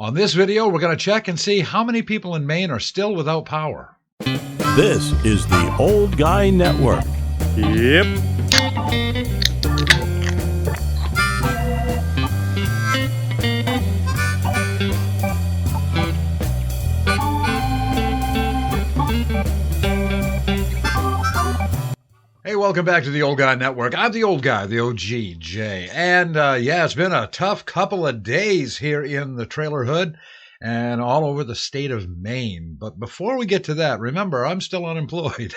On this video, we're going to check and see how many people in Maine are still without power. This is the Old Guy Network. Yep. Hey, welcome back to the Old Guy Network. I'm the Old Guy, the OGJ. And yeah, it's been a tough couple of days here in the trailer hood and all over the state of Maine. But before we get to that, remember, I'm still unemployed.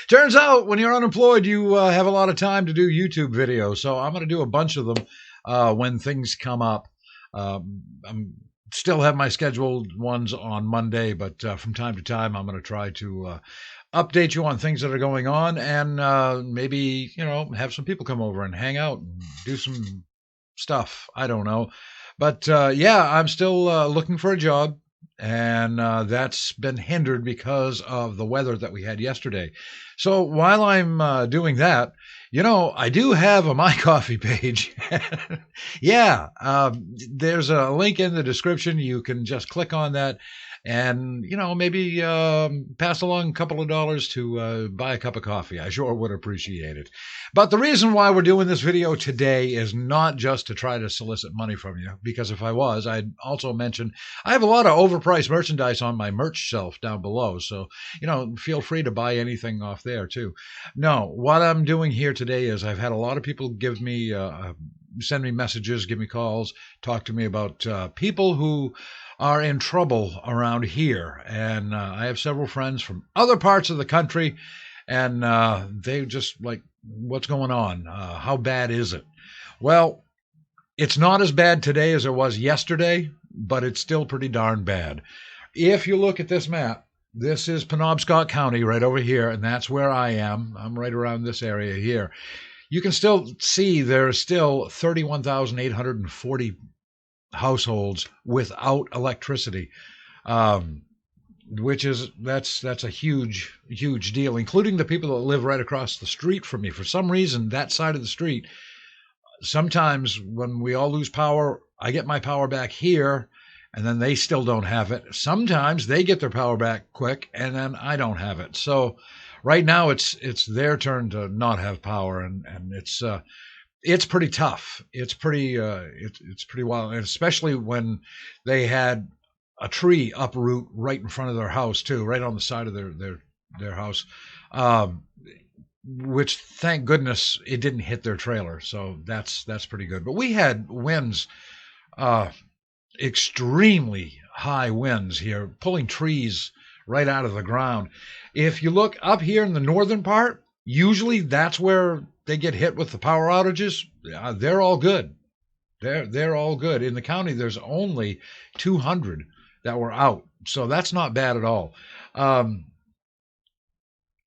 Turns out when you're unemployed, you have a lot of time to do YouTube videos. So I'm going to do a bunch of them when things come up. I'm still have my scheduled ones on Monday, but from time to time, I'm going to try to update you on things that are going on and maybe, have some people come over and hang out and do some stuff. I don't know. But yeah, I'm still looking for a job, and that's been hindered because of the weather that we had yesterday. So while I'm doing that, I do have a My Coffee page. Yeah, there's a link in the description. You can just click on that and, maybe pass along a couple of dollars to buy a cup of coffee. I sure would appreciate it. But the reason why we're doing this video today is not just to try to solicit money from you, because if I was, I'd also mention I have a lot of overpriced merchandise on my merch shelf down below. So, feel free to buy anything off there too. No, what I'm doing here today is I've had a lot of people give me, send me messages, give me calls, talk to me about people who are in trouble around here. And I have several friends from other parts of the country, and they just like, what's going on? How bad is it? Well, it's not as bad today as it was yesterday, but it's still pretty darn bad. If you look at this map, this is Penobscot County right over here, and that's where I am. I'm right around this area here. You can still see there's still 31,840 households without electricity, which is that's a huge deal, including the people that live right across the street from me. For some reason, that side of the street, sometimes when we all lose power, I get my power back here, and then they still don't have it. Sometimes they get their power back quick, and then I don't have it. So right now it's their turn to not have power, and it's pretty tough. It's pretty wild, and especially when they had a tree uproot right in front of their house too, right on the side of their house, which thank goodness it didn't hit their trailer. So that's pretty good. But we had winds, extremely high winds here, pulling trees right out of the ground. If you look up here in the northern part, usually that's where they get hit with the power outages. They're all good. They're all good. In the county, there's only 200 that were out, so that's not bad at all.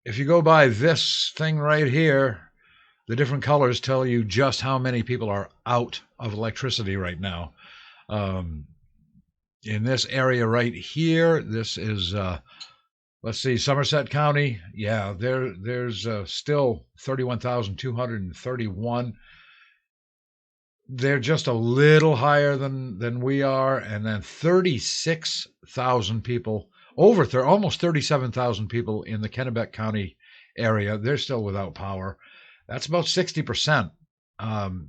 If you go by this thing right here, the different colors tell you just how many people are out of electricity right now. In this area right here, this is let's see, Somerset County. Yeah, there's still 31,231. They're just a little higher than we are, and then 36,000 people, almost 37,000 people in the Kennebec County area. They're still without power. That's about 60%.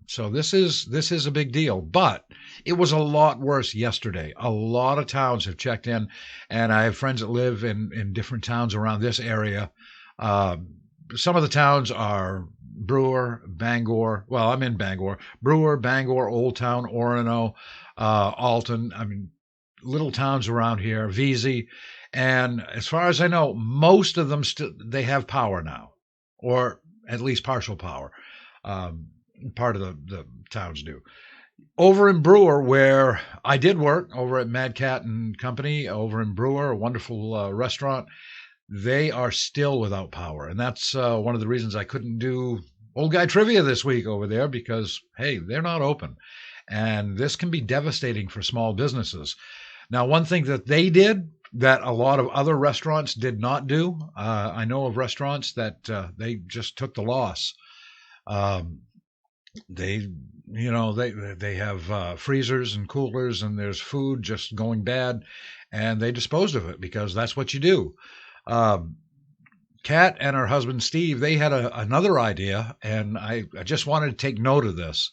So this is a big deal, but it was a lot worse yesterday. A lot of towns have checked in, and I have friends that live in different towns around this area. Some of the towns are Brewer, Bangor. Well, I'm in Bangor. Brewer, Bangor, Old Town, Orono, Alton. I mean, little towns around here, Vesey. And as far as I know, most of them they have power now, or at least partial power. Part of the towns do. Over in Brewer, where I did work, over at Mad Cat and Company, over in Brewer, a wonderful restaurant, they are still without power. And that's one of the reasons I couldn't do Old Guy Trivia this week over there, because, hey, they're not open. And this can be devastating for small businesses. Now, one thing that they did that a lot of other restaurants did not do, I know of restaurants that they just took the loss. They they have freezers and coolers, and there's food just going bad, and they disposed of it because that's what you do. Um, Kat and her husband Steve, they had another idea, and I just wanted to take note of this.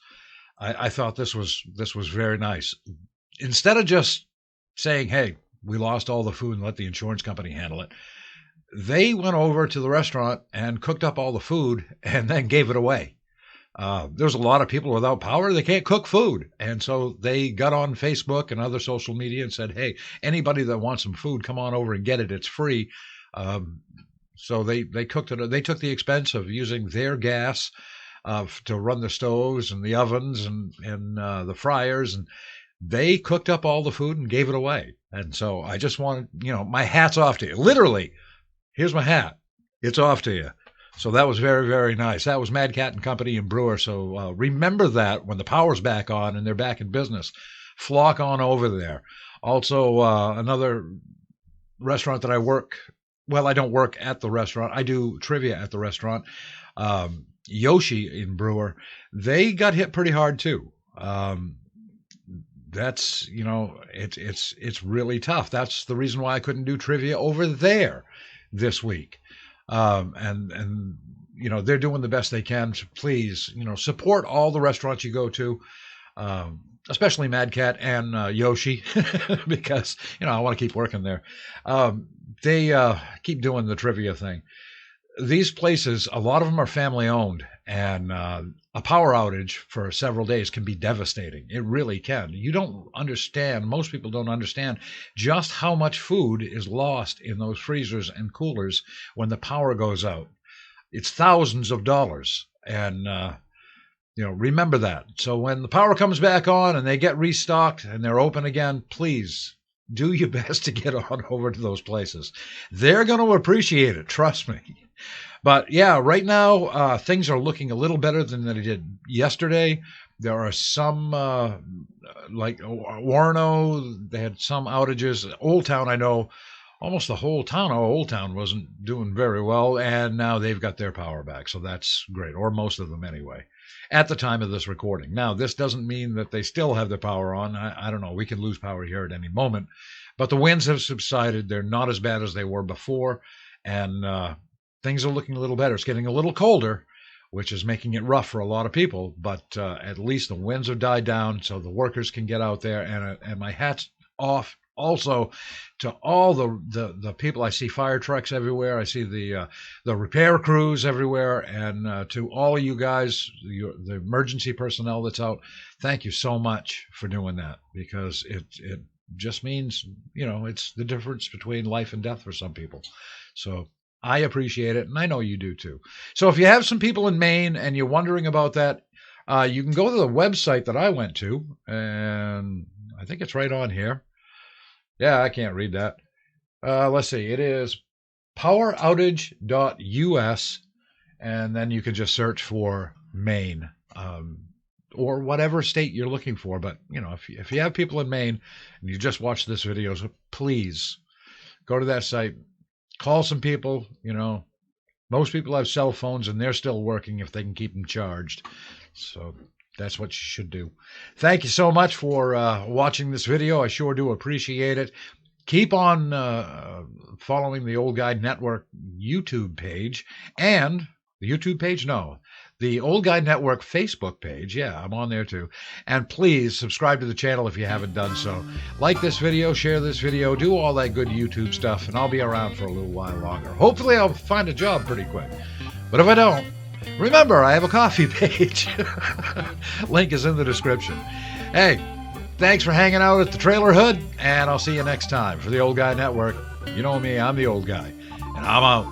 I thought this was very nice. Instead of just saying, "Hey, we lost all the food and let the insurance company handle it," they went over to the restaurant and cooked up all the food and then gave it away. There's a lot of people without power. They can't cook food. And so they got on Facebook and other social media and said, "Hey, anybody that wants some food, come on over and get it. It's free." Um, so they cooked it. They took the expense of using their gas to run the stoves and the ovens and the fryers. And they cooked up all the food and gave it away. And so I just wanted, my hat's off to you. Literally, here's my hat. It's off to you. So that was very, very nice. That was Mad Cat and Company in Brewer. So remember that when the power's back on and they're back in business, flock on over there. Also, another restaurant that I work, well, I don't work at the restaurant. I do trivia at the restaurant. Yoshi in Brewer, they got hit pretty hard too. That's, it's really tough. That's the reason why I couldn't do trivia over there this week. And they're doing the best they can. So please, support all the restaurants you go to, especially Mad Cat and Yoshi, because I want to keep working there. They keep doing the trivia thing. These places, a lot of them are family owned, and a power outage for several days can be devastating. It really can. You don't understand, most people don't understand just how much food is lost in those freezers and coolers when the power goes out. It's thousands of dollars. And, remember that. So when the power comes back on and they get restocked and they're open again, please do your best to get on over to those places. They're going to appreciate it. Trust me. But yeah, right now things are looking a little better than they did yesterday. There are some, like Warno, they had some outages. Old Town, I know, almost the whole town of Old Town wasn't doing very well, and now they've got their power back, so that's great, or most of them anyway, at the time of this recording. Now, this doesn't mean that they still have their power on. I don't know. We could lose power here at any moment, but the winds have subsided. They're not as bad as they were before, and things are looking a little better. It's getting a little colder, which is making it rough for a lot of people, but at least the winds have died down so the workers can get out there. And my hat's off also to all the people. I see fire trucks everywhere. I see the repair crews everywhere. And to all of you guys, the emergency personnel that's out, thank you so much for doing that, because it just means, it's the difference between life and death for some people. So I appreciate it, and I know you do too. So if you have some people in Maine and you're wondering about that, you can go to the website that I went to, and I think it's right on here. Yeah, I can't read that. Let's see. It is poweroutage.us, and then you can just search for Maine, or whatever state you're looking for. But, if you have people in Maine and you just watched this video, so please go to that site. Call some people. Most people have cell phones and they're still working if they can keep them charged. So that's what you should do. Thank you so much for watching this video. I sure do appreciate it. Keep on following the Old Guy Network YouTube page, and the YouTube page? No. The Old Guy Network Facebook page. Yeah, I'm on there too. And please subscribe to the channel if you haven't done so. Like this video, share this video, do all that good YouTube stuff, and I'll be around for a little while longer. Hopefully I'll find a job pretty quick. But if I don't, remember, I have a coffee page. Link is in the description. Hey, thanks for hanging out at the Trailer Hood, and I'll see you next time for the Old Guy Network. You know me, I'm the Old Guy, and I'm out.